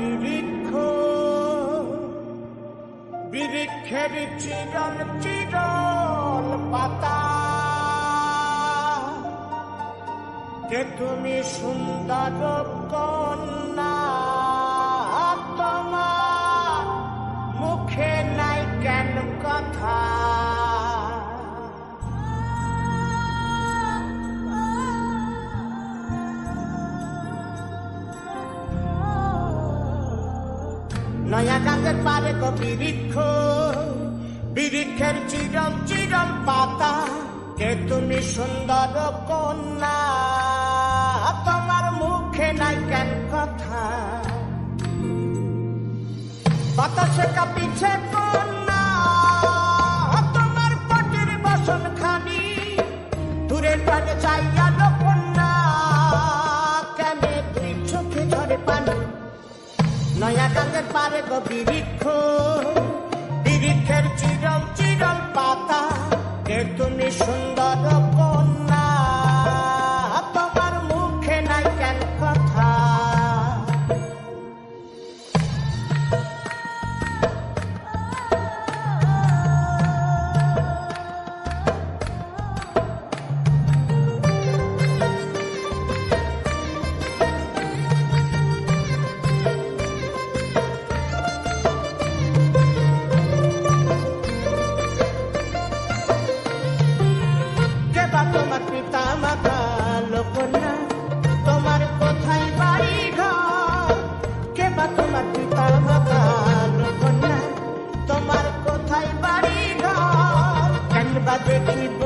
বিরিক্ষ, বিরিক্ষের চিরল চিরল পাতা, কে তুমি সুন্দর কন্যা, তোমার মুখে নাই কেন কথা। নয়া গাছের পারে গো বিরিক্ষ, বিরিক্ষের চিরল চিরল পাতা, কে তুমি সুন্দর কন্যা, তোমার মুখে নাই কেন কথা। বাতাসে কাঁপিছে কন্যা, তোমার পটির বসন খানি, দূরের পানে চাইয়া কন্যা, কেন দুই চোখে ঝরে পানি। নয়া গাছের পারে গো বিরিক্ষ, বিরিক্ষের চিরল চিরল পাতা, কে তুমি সুন্দর কন্যা, তোমার মুখে নাই কেন কথা। তোমার পিতা মাতা লোকনা, তোমার কোথায় বাড়ি ঘর, কে বা তোমার পিতা মাতা লোকনা, তোমার কোথায় বাড়ি ঘর, কেন বা দেখিব